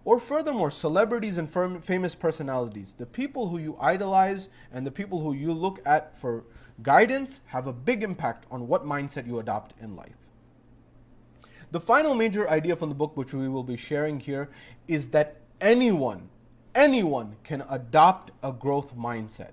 Speaker 3: Or furthermore, celebrities and famous personalities, the people who you idolize and the people who you look at for guidance, have a big impact on what mindset you adopt in life. The final major idea from the book, which we will be sharing here, is that anyone can adopt a growth mindset.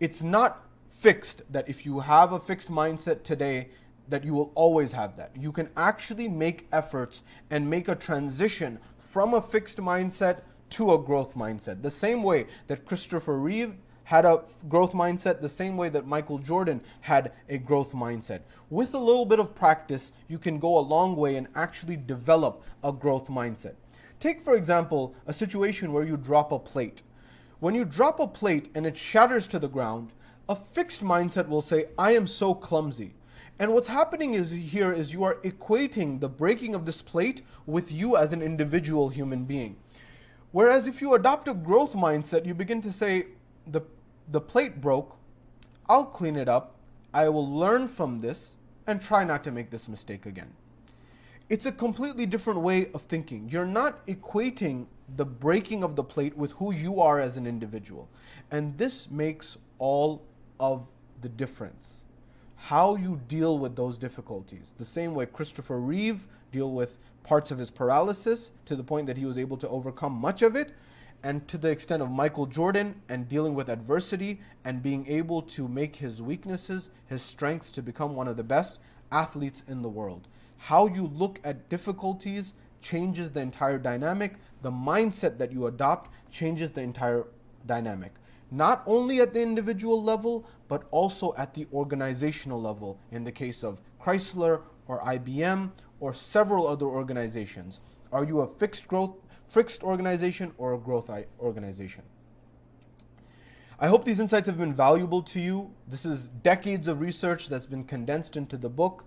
Speaker 3: It's not fixed, that if you have a fixed mindset today, that you will always have that. You can actually make efforts and make a transition from a fixed mindset to a growth mindset. The same way that Christopher Reeve had a growth mindset, the same way that Michael Jordan had a growth mindset. With a little bit of practice, you can go a long way and actually develop a growth mindset. Take, for example, a situation where you drop a plate. When you drop a plate and it shatters to the ground, a fixed mindset will say, I am so clumsy. And what's happening here is you are equating the breaking of this plate with you as an individual human being. Whereas if you adopt a growth mindset, you begin to say, the plate broke, I'll clean it up, I will learn from this and try not to make this mistake again. It's a completely different way of thinking. You're not equating the breaking of the plate with who you are as an individual. And this makes all of the difference. How you deal with those difficulties. The same way Christopher Reeve dealt with parts of his paralysis to the point that he was able to overcome much of it, and to the extent of Michael Jordan and dealing with adversity and being able to make his weaknesses his strengths to become one of the best athletes in the world. How you look at difficulties changes the entire dynamic. The mindset that you adopt changes the entire dynamic. Not only at the individual level, but also at the organizational level in the case of Chrysler or IBM or several other organizations. Are you a fixed growth fixed organization or a growth organization. I hope these insights have been valuable to you. This is decades of research that's been condensed into the book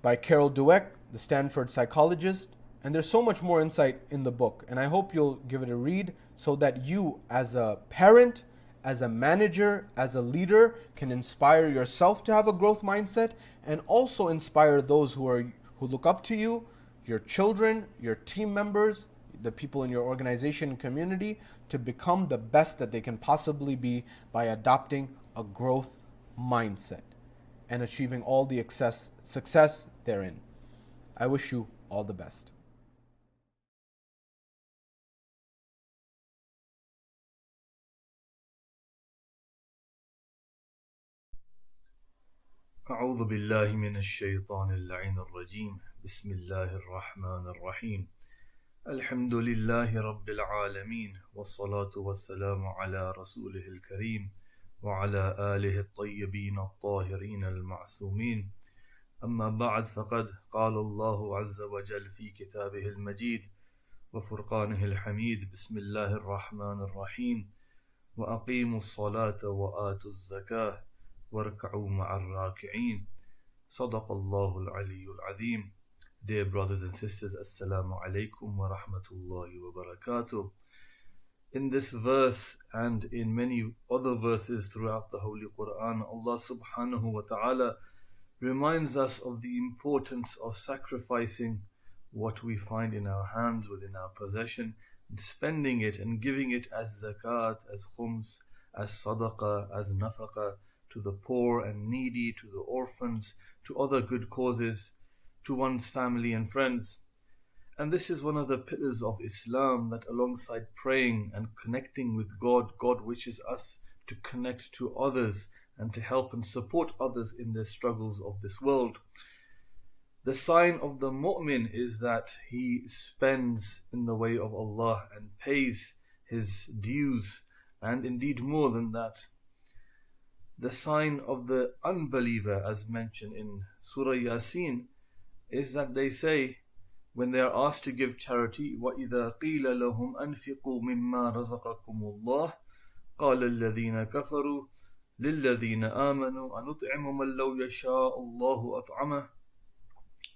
Speaker 3: by Carol Dweck, the Stanford psychologist. And there's so much more insight in the book. And I hope you'll give it a read so that you, as a parent, as a manager, as a leader, can inspire yourself to have a growth mindset and also inspire those who look up to you, your children, your team members, the people in your organization and community, to become the best that they can possibly be by adopting a growth mindset and achieving all the success therein. I wish you all the best.
Speaker 4: أعوذ بالله من الشيطان اللعين الرجيم بسم الله الرحمن الرحيم الحمد لله رب العالمين والصلاة والسلام على رسوله الكريم وعلى آله الطيبين الطاهرين المعصومين أما بعد فقد قال الله عز وجل في كتابه المجيد وفرقانه الحميد بسم الله الرحمن الرحيم وأقيموا الصلاة وآتوا الزكاة واركعوا مع الراكعين صدق الله العلي العظيم. Dear brothers and sisters, Assalamu alaikum wa rahmatullahi wa barakatuh. In this verse and in many other verses throughout the Holy Quran, Allah subhanahu wa ta'ala reminds us of the importance of sacrificing what we find in our hands, within our possession, and spending it and giving it as zakat, as khums, as sadaqah, as nafaqah, to the poor and needy, to the orphans, to other good causes, to one's family and friends. And this is one of the pillars of Islam, that alongside praying and connecting with God, God wishes us to connect to others and to help and support others in their struggles of this world. The sign of the mu'min is that he spends in the way of Allah and pays his dues, and indeed more than that. The sign of the unbeliever, as mentioned in Surah Yasin, is that they say, when they are asked to give charity, وَإِذَا قِيلَ لَهُمْ أَنْفِقُوا مِمَّا رَزَقَكُمُ اللَّهُ قَالَ الَّذِينَ كَفَرُوا لِلَّذِينَ آمَنُوا أَنُطْعِمُ مَنْ لَوْ يَشَاءُ اللَّهُ أَطْعَمَهُ.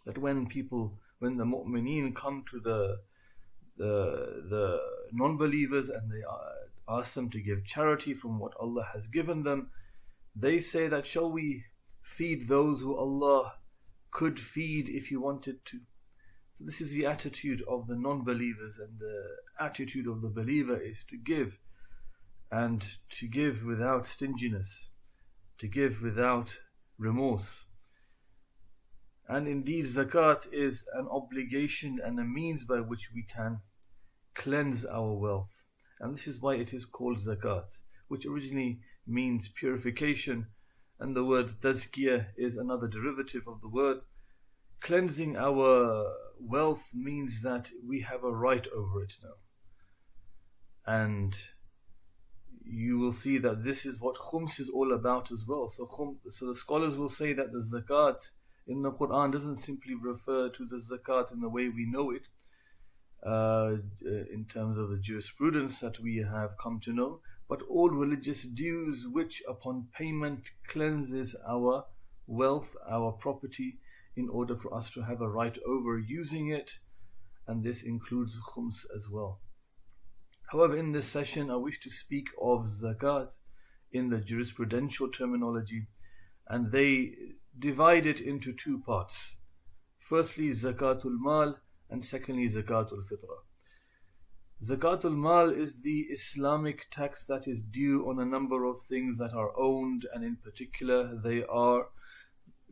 Speaker 4: That when the mu'mineen come to the non-believers and they ask them to give charity from what Allah has given them, they say that, shall we feed those who Allah could feed if He wanted to? So this is the attitude of the non-believers, and the attitude of the believer is to give, and to give without stinginess, to give without remorse. And indeed zakat is an obligation and a means by which we can cleanse our wealth. And this is why it is called zakat, which originally means purification, and the word tazkiyah is another derivative of the word. Cleansing our wealth means that we have a right over it now. And you will see that this is what khums is all about as well. So the scholars will say that the zakat in the Quran doesn't simply refer to the zakat in the way we know it, in terms of the jurisprudence that we have come to know, but all religious dues which upon payment cleanses our wealth, our property, in order for us to have a right over using it, and this includes khums as well. However, in this session I wish to speak of zakat in the jurisprudential terminology, and they divide it into two parts. Firstly, zakatul mal, and secondly, zakatul fitra. Zakatul mal is the Islamic tax that is due on a number of things that are owned, and in particular they are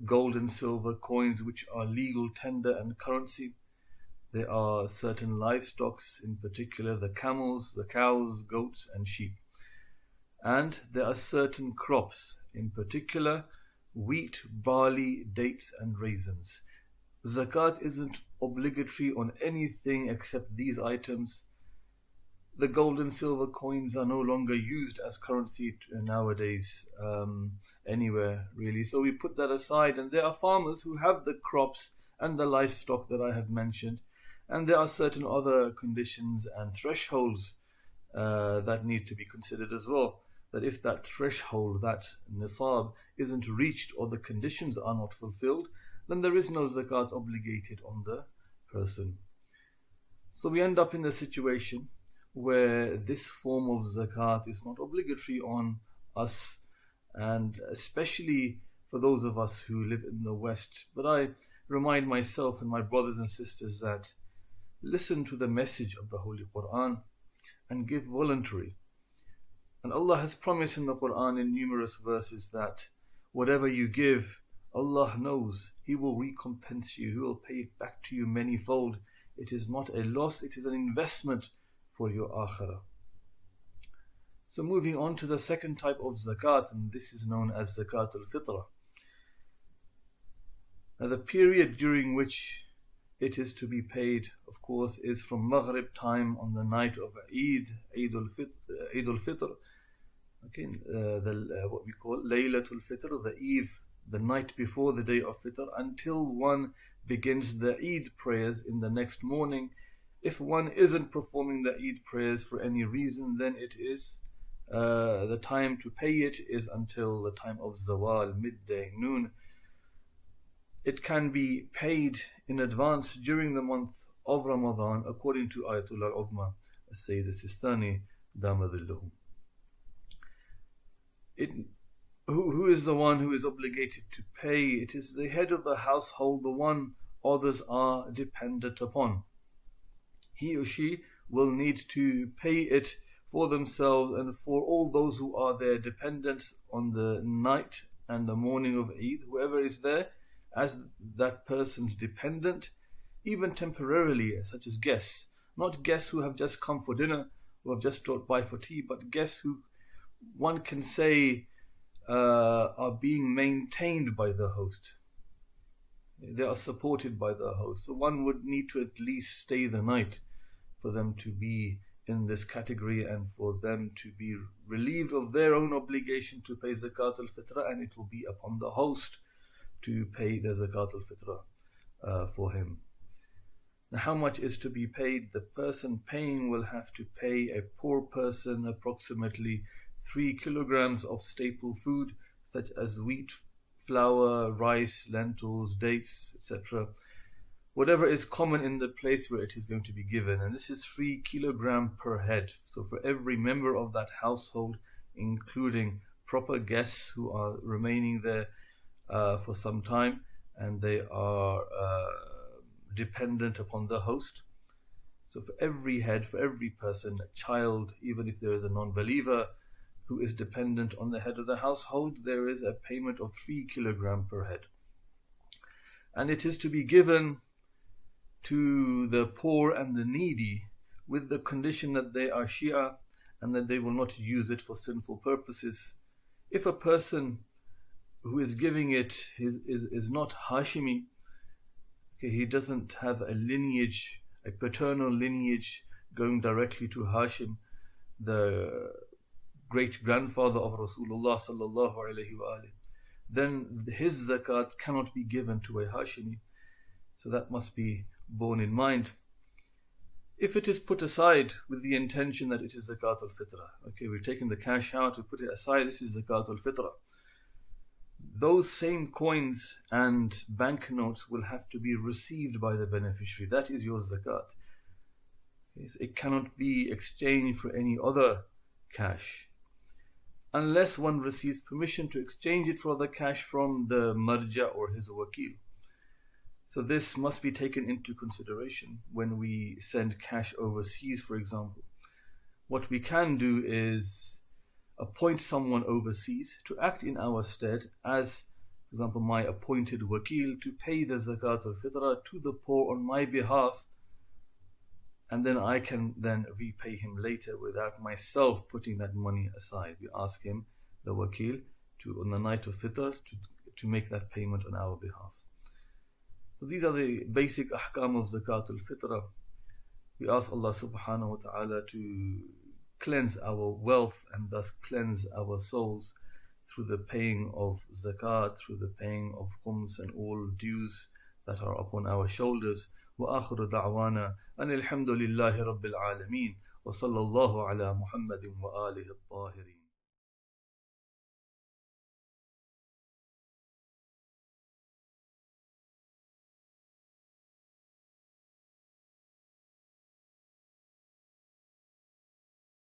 Speaker 4: gold and silver coins, which are legal tender and currency. There are certain livestock, in particular the camels, the cows, goats and sheep. And there are certain crops, in particular wheat, barley, dates and raisins. Zakat isn't obligatory on anything except these items. The gold and silver coins are no longer used as currency nowadays anywhere really, so we put that aside, and there are farmers who have the crops and the livestock that I have mentioned, And there are certain other conditions and thresholds that need to be considered as well. That if that threshold, that nisab, isn't reached or the conditions are not fulfilled, then there is no zakat obligated on the person. So we end up in a situation where this form of zakat is not obligatory on us, and especially for those of us who live in the West. But I remind myself and my brothers and sisters that listen to the message of the Holy Quran and give voluntary. And Allah has promised in the Quran in numerous verses that whatever you give, Allah knows. He will recompense you. He will pay it back to you manyfold. It is not a loss, it is an investment for your akhirah. So moving on to the second type of zakat, and this is known as zakat al-fitrah. Now the period during which it is to be paid, of course, is from Maghrib time on the night of Eid al-Fitr. Okay, what we call Laylatul Fitr, the Eve, the night before the day of Fitr, until one begins the Eid prayers in the next morning. If one isn't performing the Eid prayers for any reason, then it is the time to pay it is until the time of Zawal, midday, noon. It can be paid in advance during the month of Ramadan, according to Ayatollah al-Uzma, Sayyid al-Sistani, Damadilluhum. Who is the one who is obligated to pay? It is the head of the household, the one others are dependent upon. He or she will need to pay it for themselves and for all those who are their dependents on the night and the morning of Eid. Whoever is there as that person's dependent, even temporarily, such as guests. Not guests who have just come for dinner, who have just dropped by for tea, but guests who one can say are being maintained by the host. They are supported by the host. So one would need to at least stay the night for them to be in this category and for them to be relieved of their own obligation to pay zakat al-fitrah, and it will be upon the host to pay the zakat al-fitrah for him. Now, how much is to be paid? The person paying will have to pay a poor person approximately 3 kilograms of staple food, such as wheat, flour, rice, lentils, dates, etc. Whatever is common in the place where it is going to be given. And this is 3 kilograms per head. So for every member of that household, including proper guests who are remaining there for some time, and they are dependent upon the host. So for every head, for every person, a child, even if there is a non-believer who is dependent on the head of the household, there is a payment of 3 kilograms per head. And it is to be given to the poor and the needy with the condition that they are Shia and that they will not use it for sinful purposes. If a person who is giving it is not Hashimi, okay, he doesn't have a lineage, a paternal lineage going directly to Hashim, the great-grandfather of Rasulullah sallallahu alaihi wasallam, then his zakat cannot be given to a Hashimi. So that must be borne in mind. If it is put aside with the intention that it is zakat al-fitrah, okay, we've taken the cash out, we put it aside, this is zakat al-fitrah. Those same coins and banknotes will have to be received by the beneficiary. That is your zakat. It cannot be exchanged for any other cash, unless one receives permission to exchange it for other cash from the marja or his wakil. So this must be taken into consideration when we send cash overseas, for example. What we can do is appoint someone overseas to act in our stead as, for example, my appointed wakil, to pay the zakat al-fitrah to the poor on my behalf, and then I can then repay him later without myself putting that money aside. We ask him, the wakil, to on the night of fitr to make that payment on our behalf. So these are the basic ahkam of zakat al-fitrah. We ask Allah subhanahu wa ta'ala to cleanse our wealth and thus cleanse our souls through the paying of zakat, through the paying of khums and all dues that are upon our shoulders. وآخر دعوانا أن الحمد لله رب العالمين وصلى الله على محمد وآله الطاهرين.